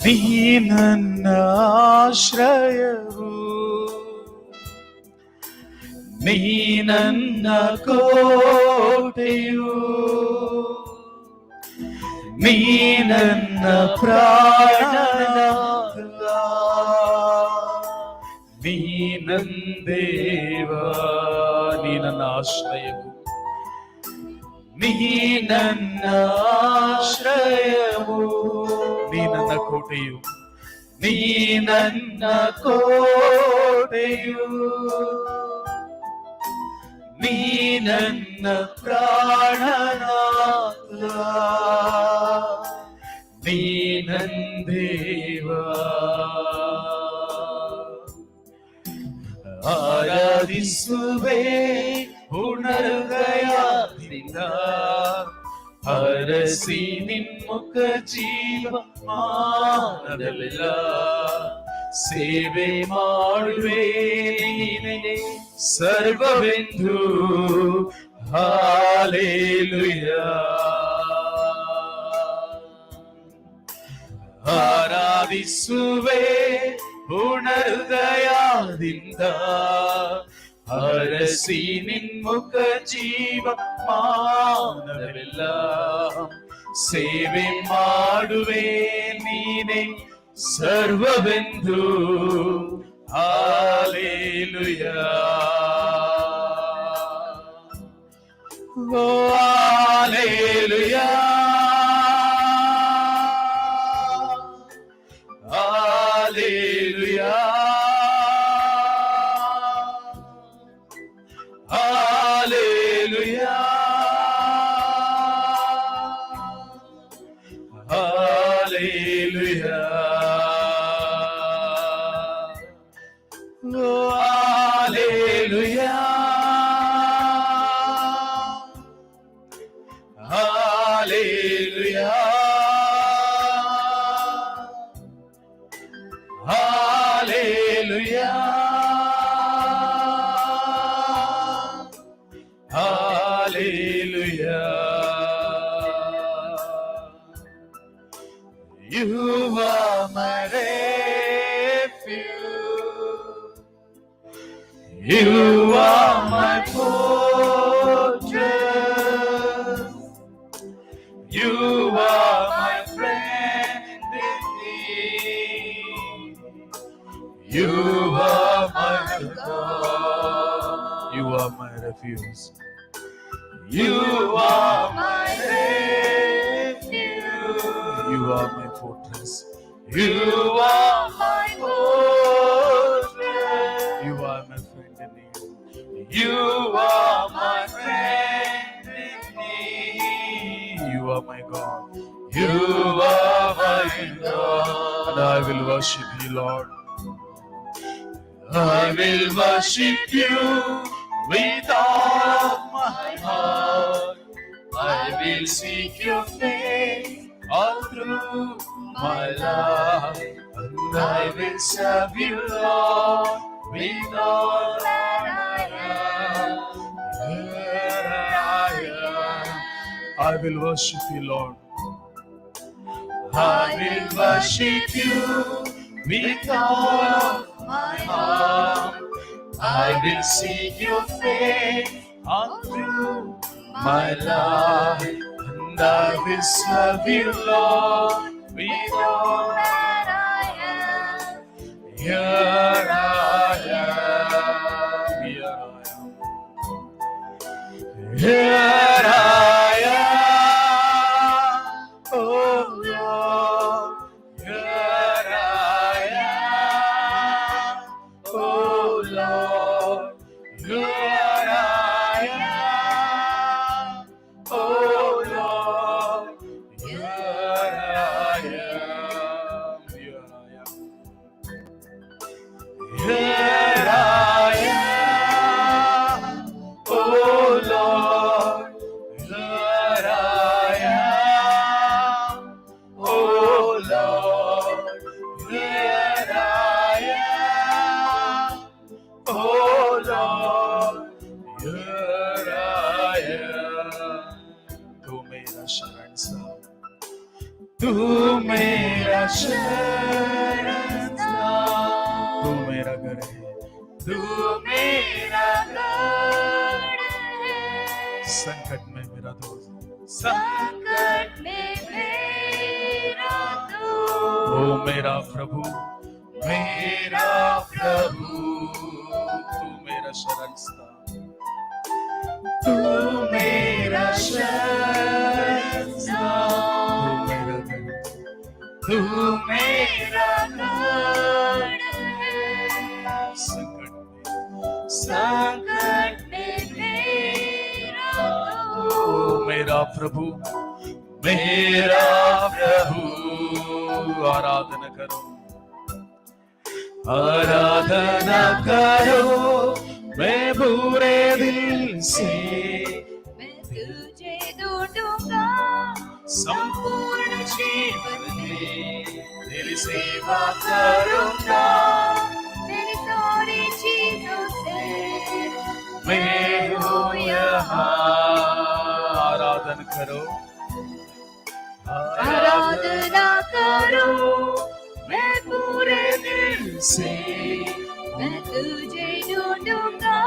ನೀ ನನ್ನ ಆಶ್ರಯವು, ನೀ ನನ್ನ ಕೋಟೆಯು, ನೀ ನನ್ನ ಪ್ರಾಣನಾಥ, ನೀ ನನ್ನ ದೇವ, ನೀ ನನ್ನ ಆಶ್ರಯವು, ನೀ ನನ್ನ ಆಶ್ರಯವು, ನೀ ನನ್ನ ಕೋಟೆಯು, ನೀ ನನ್ನ ಕೋಟೆಯು, ನೀ ನನ್ನ ಪ್ರಾಣನಾಥ, ನೀ ನನ್ನ ದೇವ. ಆರಾಧಿಸುವೆ ಪೂರ್ಣಹೃದಯದಿಂದ, ಹರಸಿ ನಿನ್ಮುಖ ಜೀವಮಾನದೆಲ್ಲ ಸೇವೆ ಮಾಡುವೆ ನೀನೇ ಸರ್ವವೆಂದು. ಹಾಲೆಲೂಯಾ. ಆರಾಧಿಸುವೆ ಪೂರ್ಣ ಹೃದಯದಿಂದ, ಹರಸಿ ನಿನ್ಮುಖ ಜೀವಮಾನವೆಲ್ಲ ಸೇವೆ ಮಾಡುವೆ ನೀನೇ ಸರ್ವವೆಂದು. ಹಾಲೆಲೂಯಾ. ಓ ಹಾಲೆಲೂಯಾ, ಹಾಲೆಲೂಯಾ, ಹಾಲೆಲೂಯಾ, ಹಾಲೆಲೂಯಾ. ಓ ಹಾಲೆಲೂಯಾ, ಹಾಲೆಲೂಯಾ, ಹಾಲೆಲೂಯಾ, ಹಾಲೆಲೂಯಾ. You are my refuge, you are my fortress, you are my friend indeed, you are my God, you are my refuge, you are my refuge, you are my fortress, you are my fortress, you are my friend in need, you are my friend in need, you are my God, you are my God. And I will worship you, Lord. I will worship you with all of my heart. I will seek your face all through my life, and I will serve you, Lord, with all that I am. Here I am. I will worship you, Lord. I will worship you with all of my heart. I will seek your face all through my life, and I will serve you, Lord, with all that I am. Here I am. Here I am. Here I am. Oh Lord. Here I am. Oh Lord. Here I am. Oh Lord. Here I am. Here I am. Here I am. Oh Lord. Here I am. Oh Lord. Here I am. Oh Lord. Here I am. Tu mera sharan sahib. तू मेरा शरण था, तू मेरा घर है, तू मेरा गढ़ है, संकट में मेरा दोस्त, संकट में मेरा दोस्त, ओ मेरा प्रभु, मेरा प्रभु, तू मेरा शरण स्थान, तू मेरा शरण स्थान, तू मेरा गढ़ है, संकट में मेरा दोस्त, मेरा प्रभु, मेरा प्रभु, आराधना करो, आराधना करो, मैं पूरे दिल से मैं तुझे ढूंढूंगा, संपूर्ण जीवन में तेरी सेवा करूंगा, मेरी सारी चीजों से मैं हूँ यहाँ, आराधना करो, आराधना करो, मैं पूरे दिल से मैं तुझे ढूंढूंगा,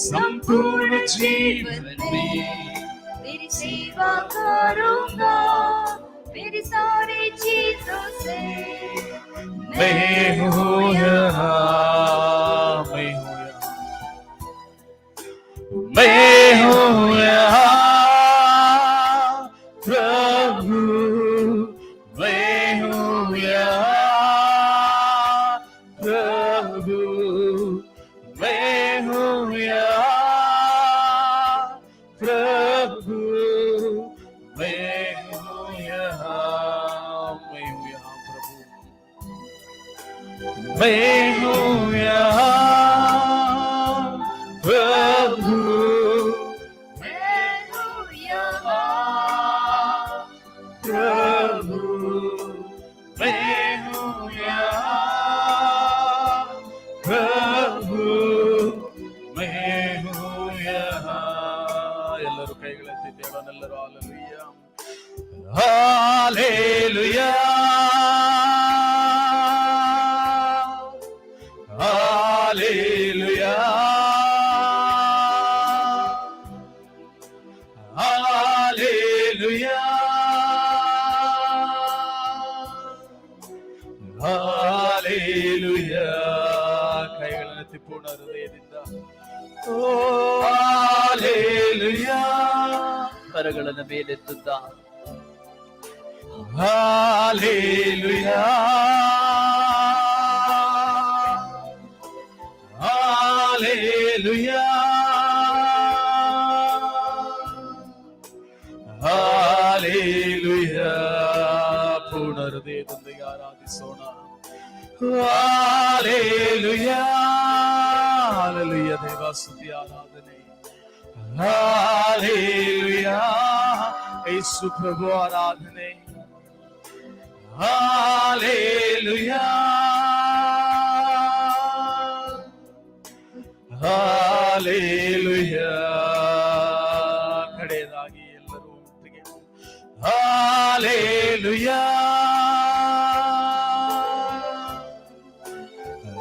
संपूर्ण जीवन में तेरी सेवा करूंगा, मेरी सारी चीजों से मैं हूँ यहाँ, मैं हूँ यहाँ, प्रभु, मैं हूँ यहाँ, प्रभु, मैं हूँ यहाँ, प्रभु, मैं हूँ यहाँ, मैं हूँ यहाँ, प्रभु, मैं हूँ यहाँ, प्रभु, मैं हूँ यहाँ, प्रभु, मैं हूँ यहाँ, प्रभु, मैं हूँ यहाँ, ಎಲ್ಲರೂ ಕೈಗಳೆತ್ತಿ ದೇವರನ್ನೆಲ್ಲರೂ ಹಾಲೆಲೂಯಾ, ಹಾಲೆಲೂಯಾ, ಹಾಲೆಲೂಯಾ, ಹಾಲೆಲೂಯಾ, ಕೈಗಳನ್ನೆತ್ತಿ ಪೂರ್ಣ ಹೃದಯದಿಂದ ಓ ಹಾಲೆಲೂಯಾ, ಕರಗಳನ್ನು ಮೇಲೆತ್ತುತ್ತಾ ಹಾಲೆಲೂಯಾ, ಹಾಲೆಲೂಯಾ, ಹಾಲೆಲೂಯಾ, ಪೂರ್ಣ ಹೃದಯದೊಂದಿಗೆ ಆರಾಧಿಸೋಣ, ಹಾಲೆಲೂಯಾ, ಹಾಲೆಲೂಯಾ, ದೇವ ಸ್ತುತಿ ಆರಾಧನೆ, ಹಾಲೆಲೂಯಾ, ಯೇಸು ಪ್ರಭು ಆರಾಧನೆ, ಹಾಲೆಲೂಯಾ, ಹಾಲೆಲೂಯಾ, ಕಡೆಯದಾಗಿ ಎಲ್ಲರೂ ಒಟ್ಟಿಗೆ ಹಾಲೆಲೂಯಾ,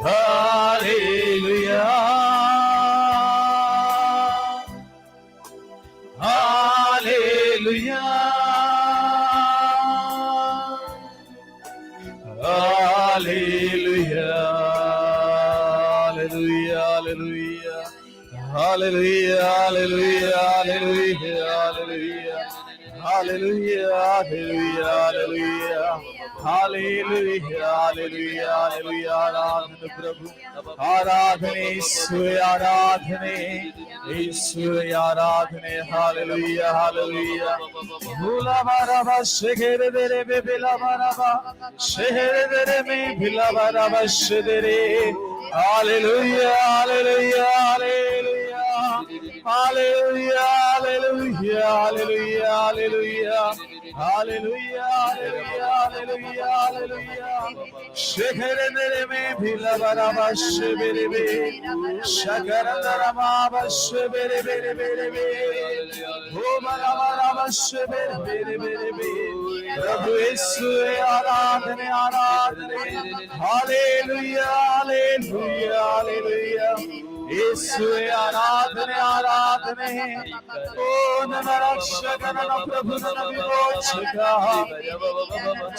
ಹಾಲೆಲೂಯಾ, ಹಾಲೆಲೂಯಾ, ಹಾಲೆಲೂಯಾ, ಹಾಲೆಲೂಯಾ, ಹಾಲೆಲೂಯಾ, ಹಾಲೆಲೂಯಾ, ಹಾಲೆಲೂಯಾ, ಹಾಲೆಲೂಯಾ, ಹಾಲೆಲೂಯಾ, ಹಾಲೆಲೂಯಾ, ಹಾಲೆಲೂಯಾ, ಆರಾಧನೆ ಪ್ರಭು, ಆರಾಧನೆ ಯೇಸುವೇ, ಆರಾಧನೆ ಯೇಸುವೇ, ಆರಾಧನೆ, ಹಾಲೆಲೂಯಾ, ಹಾಲೆಲೂಯಾ, ಭೂಲಬರಬ ಶೆಗೆರೆದರೆ ಬಿಲಬರಬ ಶೆಹೆರೆದರೆ ಮೇ ಬಿಲಬರಬ ಶೆದರೆ, ಹಾಲೆಲೂಯಾ, ಹಾಲೆಲೂಯಾ, ಹಾಲೆಲೂಯಾ, ಹಾಲೆಲೂಯಾ, ಹಾಲೆಲೂಯಾ, ಹಾಲೆಲೂಯಾ, ಹಾಲೆಲೂಯಾ, ಹಾಲೆಲೂಯಾ, ಹಾಲೆಲೂಯಾ, ಹಾಲೆಲೂಯಾ, ಶೆಹೆರೆದರೆ ಮೇ ಬಿಲಬರಬ ಶೆಬೆರೆಬೆ ಶಗರನರಮ ಶೆಬೆರೆಬೆರೆಬೆರೆಬೆ ಓ ಬರಬರಬ ಶೆಬೆರೆಬೆರೆಬೆ प्रभु यीशुवे आराधने आराधने हालेलुया हालेलुया हालेलुया यीशुवे आराधने आराधने ओ नरक्षक नर प्रभु नर विमोचक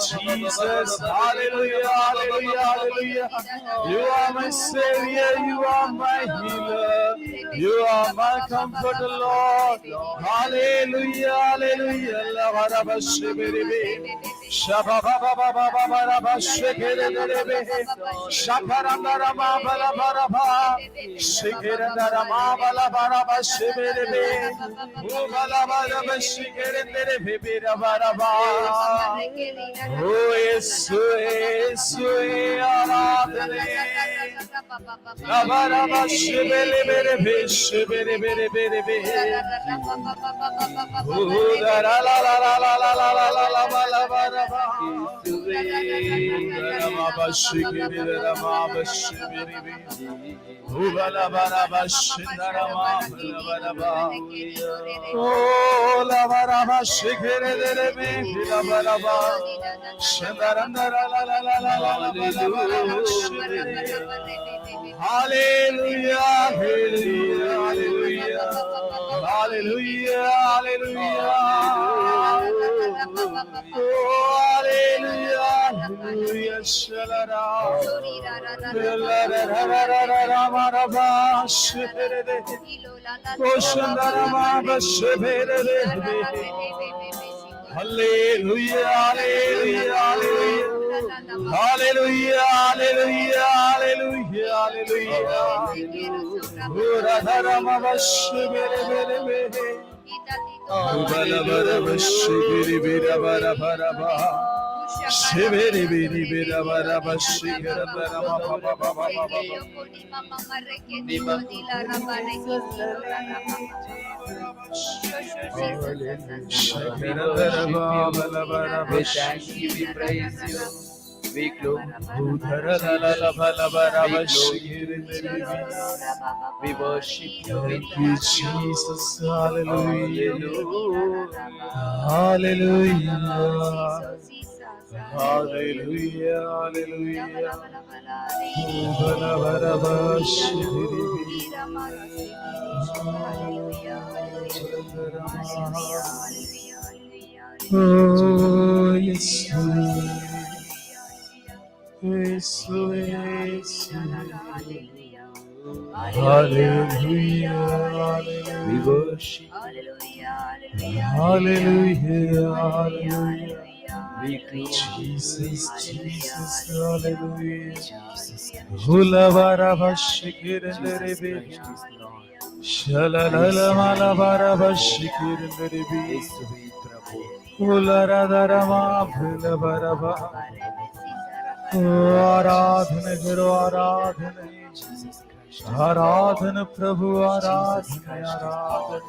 Jesus hallelujah hallelujah hallelujah you are my savior you are my healer you are my comforter Lord hallelujah hallelujah la baraba shebere shababa baba baba baraba shekere derebe shakarandara ma bala baraba shekerandara ma bala baraba shebere o bala baraba shekere derebe baraba oh yesu yesu aradhane la baraba shebere bere shebere bere bere oh la la la la la la la la la la baraba la bashikere la bashibere oh la baraba shindara ma baraba oh la baraba shikere derebe la baraba shandarandara la la la la la hallelujah hallelujah hallelujah hallelujah hallelujah oh hallelujah hallelujah shalara la maraba shibere oh shandara ma shibere hallelujah hallelujah hallelujah hallelujah hallelujah hallelujah radhara ma shibere bere bala bara shibere bere bara bara ba shibere bere bere bara ba shigara bara ma ba ba ba ba We thank you, we praise you, we glorify you, we worship you, we thank you, Jesus. Hallelujah. Hallelujah. Hallelujah. Hallelujah. Oh, yes, yes, yes. Hallelujah, we worship, hallelujah, hallelujah. we glorify Jesus, Jesus, hallelujah. Hula baraba shikir nderebi, shalalala malabara bashikir nderebi. Hula radarama hula baraba. आराधन करो आराधन आराधन प्रभु आराधन आराधन